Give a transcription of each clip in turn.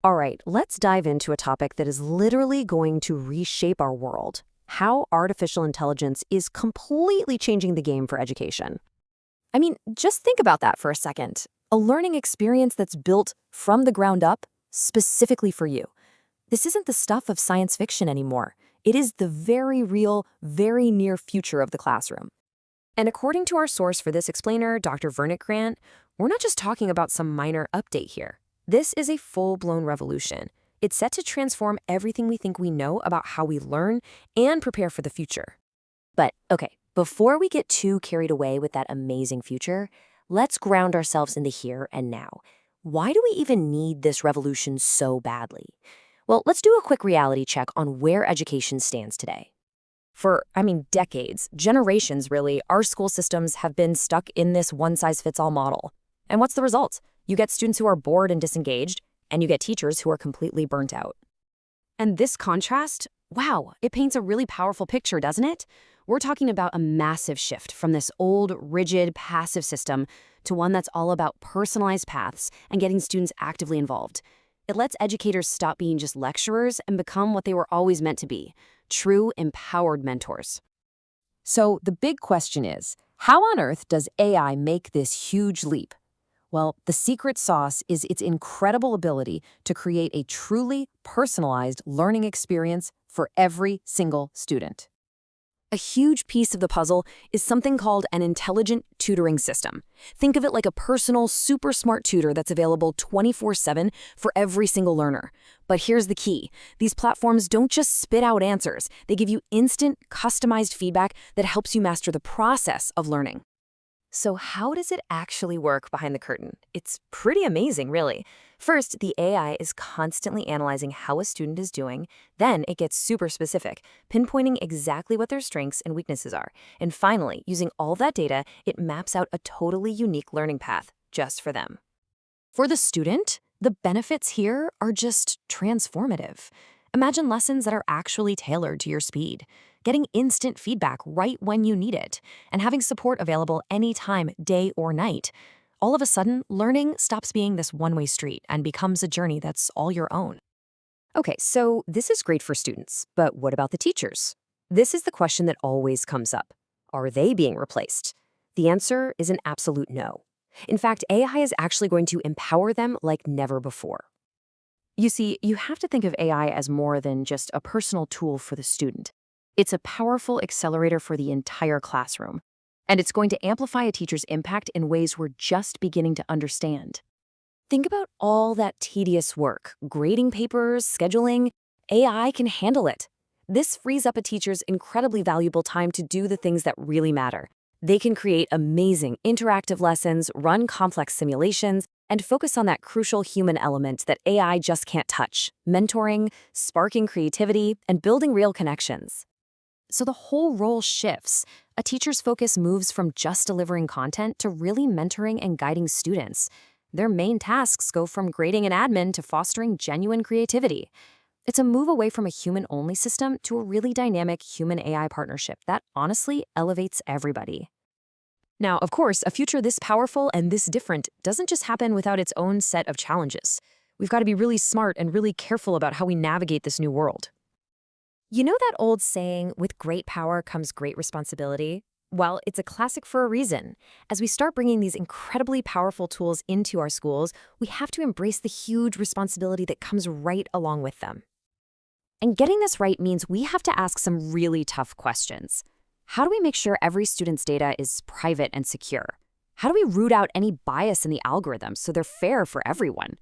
All right, let's dive into a topic that is literally going to reshape our world. How artificial intelligence is completely changing the game for education. I mean, just think about that for a second. A learning experience that's built from the ground up, specifically for you. This isn't the stuff of science fiction anymore. It is the very real, very near future of the classroom. And according to our source for this explainer, Dr. Vernette Grant, we're not just talking about some minor update here. This is a full-blown revolution. It's set to transform everything we think we know about how we learn and prepare for the future. But, okay, before we get too carried away with that amazing future, let's ground ourselves in the here and now. Why do we even need this revolution so badly? Well, let's do a quick reality check on where education stands today. For, decades, generations really, our school systems have been stuck in this one-size-fits-all model. And what's the result? You get students who are bored and disengaged, and you get teachers who are completely burnt out. And this contrast, wow, it paints a really powerful picture, doesn't it? We're talking about a massive shift from this old, rigid, passive system to one that's all about personalized paths and getting students actively involved. It lets educators stop being just lecturers and become what they were always meant to be, true, empowered mentors. So the big question is, how on earth does AI make this huge leap? Well, the secret sauce is its incredible ability to create a truly personalized learning experience for every single student. A huge piece of the puzzle is something called an intelligent tutoring system. Think of it like a personal, super smart tutor that's available 24/7 for every single learner. But here's the key. These platforms don't just spit out answers. They give you instant, customized feedback that helps you master the process of learning. So how does it actually work behind the curtain? It's pretty amazing, really. First, the AI is constantly analyzing how a student is doing. Then it gets super specific, pinpointing exactly what their strengths and weaknesses are. And finally, using all that data, it maps out a totally unique learning path just for them. For the student, the benefits here are just transformative. Imagine lessons that are actually tailored to your speed, getting instant feedback right when you need it, and having support available anytime, day or night. All of a sudden, learning stops being this one-way street and becomes a journey that's all your own. Okay, so this is great for students, but what about the teachers? This is the question that always comes up. Are they being replaced? The answer is an absolute no. In fact, AI is actually going to empower them like never before. You see, you have to think of AI as more than just a personal tool for the student. It's a powerful accelerator for the entire classroom, and it's going to amplify a teacher's impact in ways we're just beginning to understand. Think about all that tedious work, grading papers, scheduling. AI can handle it. This frees up a teacher's incredibly valuable time to do the things that really matter. They can create amazing interactive lessons, run complex simulations, and focus on that crucial human element that AI just can't touch: mentoring, sparking creativity, and building real connections. So the whole role shifts. A teacher's focus moves from just delivering content to really mentoring and guiding students. Their main tasks go from grading and admin to fostering genuine creativity. It's a move away from a human-only system to a really dynamic human-AI partnership that honestly elevates everybody. Now, of course, a future this powerful and this different doesn't just happen without its own set of challenges. We've got to be really smart and really careful about how we navigate this new world. You know that old saying, with great power comes great responsibility? Well, it's a classic for a reason. As we start bringing these incredibly powerful tools into our schools, we have to embrace the huge responsibility that comes right along with them. And getting this right means we have to ask some really tough questions. How do we make sure every student's data is private and secure? How do we root out any bias in the algorithms so they're fair for everyone?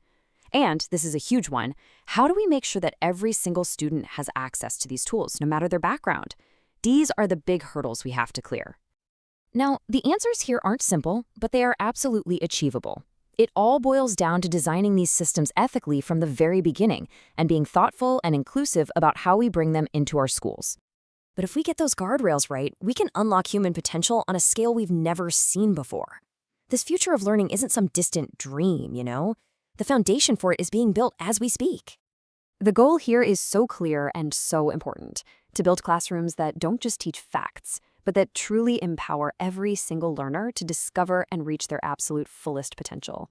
And, this is a huge one, how do we make sure that every single student has access to these tools, no matter their background? These are the big hurdles we have to clear. Now, the answers here aren't simple, but they are absolutely achievable. It all boils down to designing these systems ethically from the very beginning and being thoughtful and inclusive about how we bring them into our schools. But if we get those guardrails right, we can unlock human potential on a scale we've never seen before. This future of learning isn't some distant dream, you know? The foundation for it is being built as we speak. The goal here is so clear and so important: to build classrooms that don't just teach facts, but that truly empower every single learner to discover and reach their absolute fullest potential.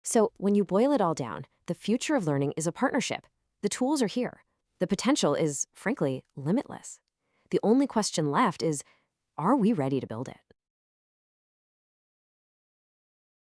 So when you boil it all down, The future of learning is a partnership. The tools are here. The potential is, frankly, limitless. The only question left is, are we ready to build it?